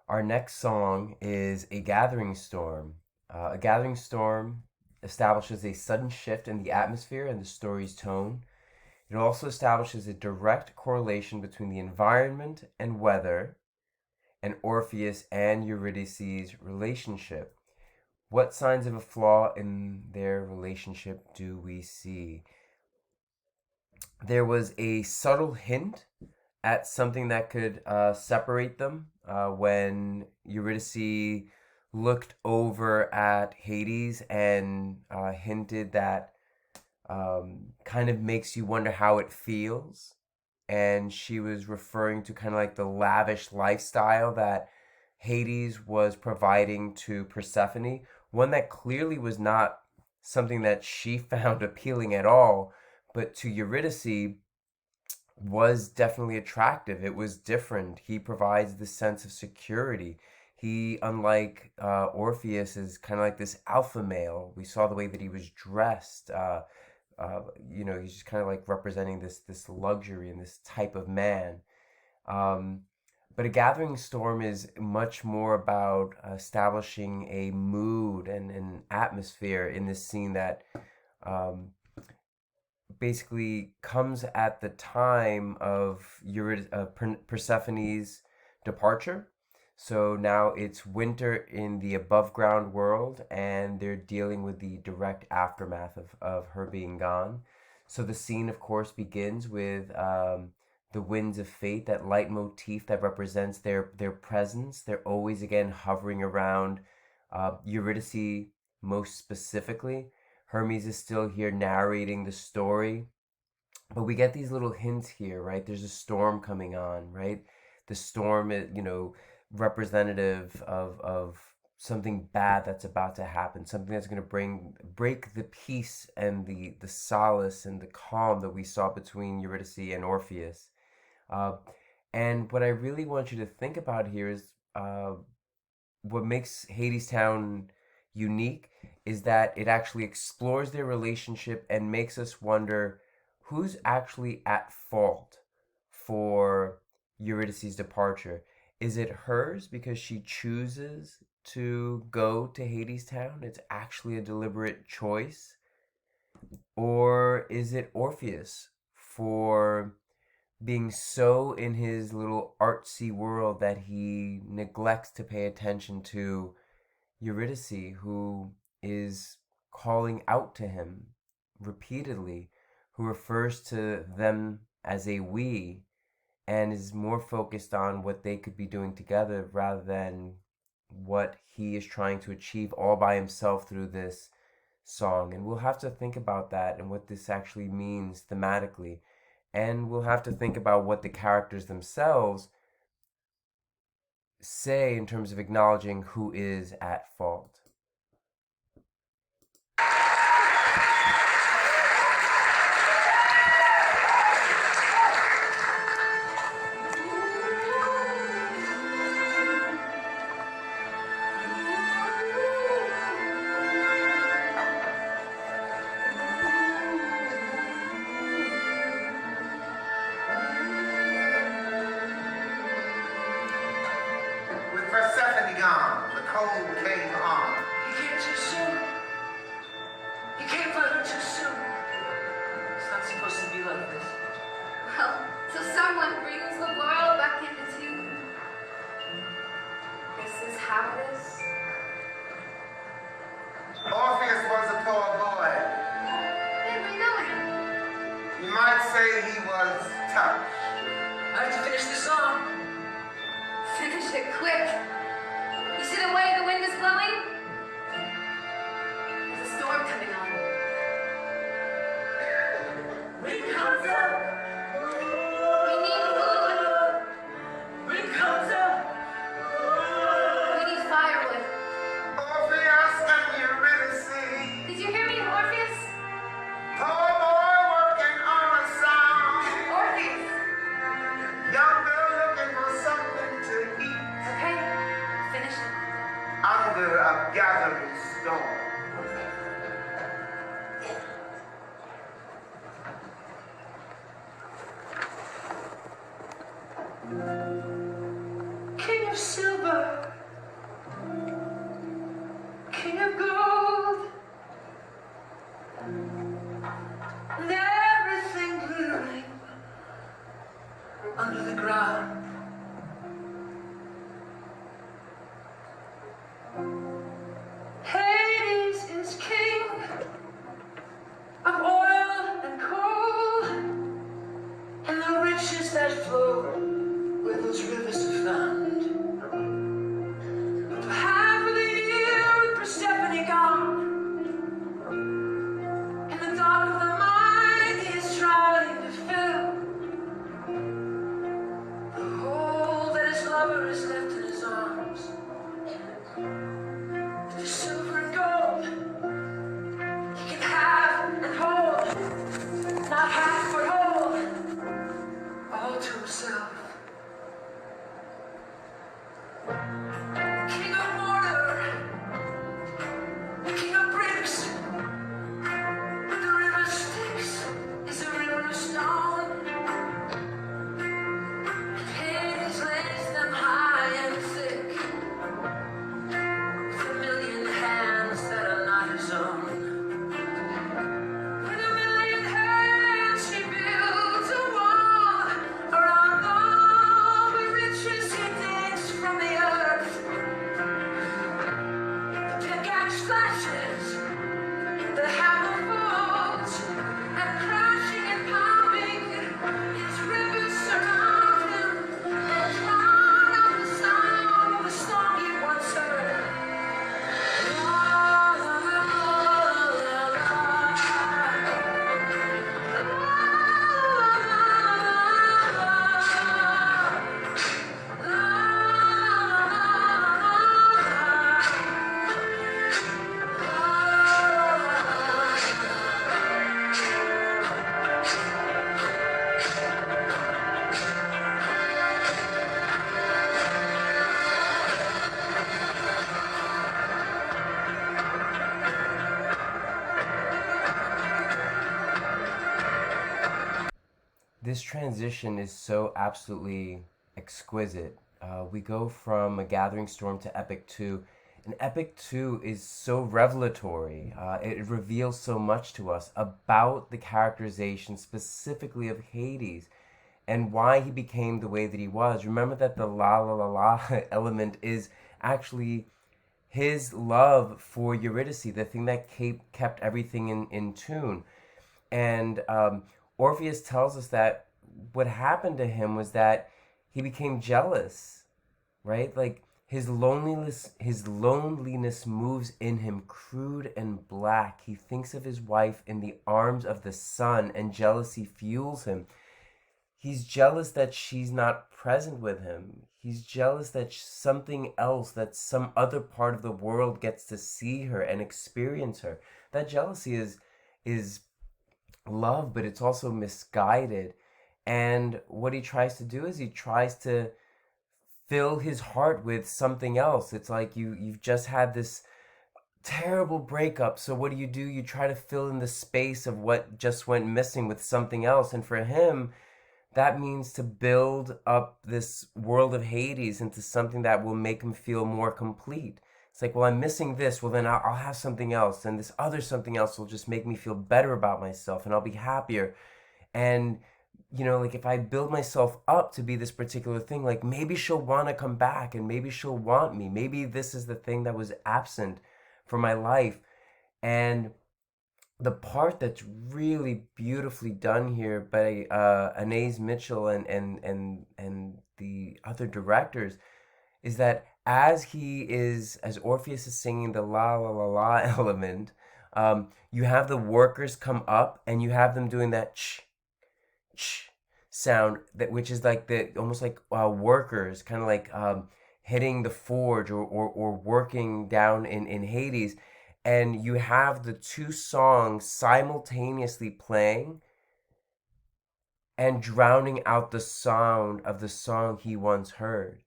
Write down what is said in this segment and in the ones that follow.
Our next song is A Gathering Storm. A Gathering Storm establishes a sudden shift in the atmosphere and the story's tone. It also establishes a direct correlation between the environment and weather and Orpheus and Eurydice's relationship. What signs of a flaw in their relationship do we see? There was a subtle hint at something that could separate them when Eurydice looked over at Hades and hinted that kind of makes you wonder how it feels. And she was referring to kind of like the lavish lifestyle that Hades was providing to Persephone, one that clearly was not something that she found appealing at all, but to Eurydice was definitely attractive. It was different. He provides this sense of security. He, unlike Orpheus, is kind of like this alpha male. We saw the way that he was dressed. He's just kind of like representing this luxury and this type of man. Um, but a gathering storm is much more about establishing a mood and an atmosphere in this scene that um, basically comes at the time of Persephone's departure. So now it's winter in the above ground world, and they're dealing with the direct aftermath of her being gone. So the scene, of course, begins with the winds of fate, that leitmotif that represents their presence. They're always again hovering around Eurydice most specifically. Hermes is still here narrating the story, but we get these little hints here, right? There's a storm coming on, right? The storm is, representative of something bad that's about to happen, something that's going to break the peace and the solace and the calm that we saw between Eurydice and Orpheus. Uh, and what I really want you to think about here is what makes Hadestown unique is that it actually explores their relationship and makes us wonder who's actually at fault for Eurydice's departure. Is it hers because she chooses to go to Hadestown? It's actually a deliberate choice. Or is it Orpheus for being so in his little artsy world that he neglects to pay attention to Eurydice, who is calling out to him repeatedly, who refers to them as a we, and is more focused on what they could be doing together rather than what he is trying to achieve all by himself through this song. And we'll have to think about that and what this actually means thematically. And we'll have to think about what the characters themselves say in terms of acknowledging who is at fault. With Persephone gone, the cold came on. You came too soon. You came for her too soon. It's not supposed to be like this. Well, till someone brings the world back into tune. This is how it is. Orpheus was a poor boy. Then we know it. You might say he was touched. I have to finish the song. Finish it quick. You see the way the wind is blowing? There's a storm coming on. Wind comes up. We need food. Wind comes up. We need firewood. Orpheus and Eurydice. Did you hear me, Orpheus? Poor boy working on a sound. Orpheus. Young girl looking for something to eat. Okay, finish it. Under a gathering storm. King of of silver, king of gold, and everything glittering under the ground. Hades is king of oil and coal, and the riches that flow where those rivers are found. For half of the year with Persephone gone, in the dark of the mind he is trying to fill the hole that his lover has left in his arms. The silver and gold he can have and hold, not half but whole, all to himself. King of mortar, king of bricks, but the river Styx is a river of stone. And Hades lays them high and thick, with a million hands that are not his own. With a million hands he builds a wall around all the riches he digs from the earth. The pickaxe flashes, the hammer falls, and crashing and pounding, his rivers surround him and drown out the sound of the song he once heard. La, la, la, la, la. This transition is so absolutely exquisite. We go from A Gathering Storm to Epic 2, and Epic 2 is so revelatory. It reveals so much to us about the characterization specifically of Hades and why he became the way that he was. Remember that the la la la la element is actually his love for Eurydice, the thing that kept everything in tune. And Orpheus tells us that what happened to him was that he became jealous, right? Like his loneliness moves in him, crude and black. He thinks of his wife in the arms of the sun, and jealousy fuels him. He's jealous that she's not present with him. He's jealous that something else, that some other part of the world gets to see her and experience her. That jealousy is love, but it's also misguided. And what he tries to do is he tries to fill his heart with something else. It's like you've just had this terrible breakup, so what do? You try to fill in the space of what just went missing with something else. And for him, that means to build up this world of Hades into something that will make him feel more complete. It's like, well, I'm missing this. Well, then I'll have something else. And this other something else will just make me feel better about myself and I'll be happier. And, like if I build myself up to be this particular thing, like maybe she'll want to come back and maybe she'll want me. Maybe this is the thing that was absent from my life. And the part that's really beautifully done here by Anais Mitchell and the other directors is that as Orpheus is singing the la la la la element, you have the workers come up and you have them doing that ch ch sound, which is like the almost like workers kind of like hitting the forge or working down in Hades, and you have the two songs simultaneously playing and drowning out the sound of the song he once heard.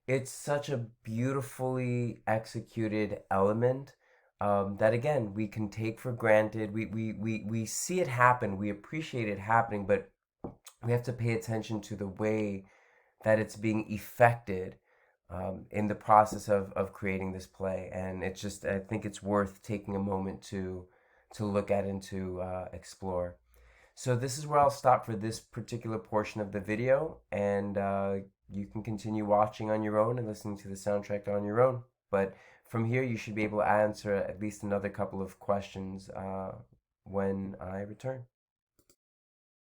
It's such a beautifully executed element that, again, we can take for granted. We see it happen, we appreciate it happening, but we have to pay attention to the way that it's being effected. in the process of creating this play. And it's just, I think it's worth taking a moment to look at and to explore. So this is where I'll stop for this particular portion of the video, and you can continue watching on your own and listening to the soundtrack on your own. But from here, you should be able to answer at least another couple of questions when I return.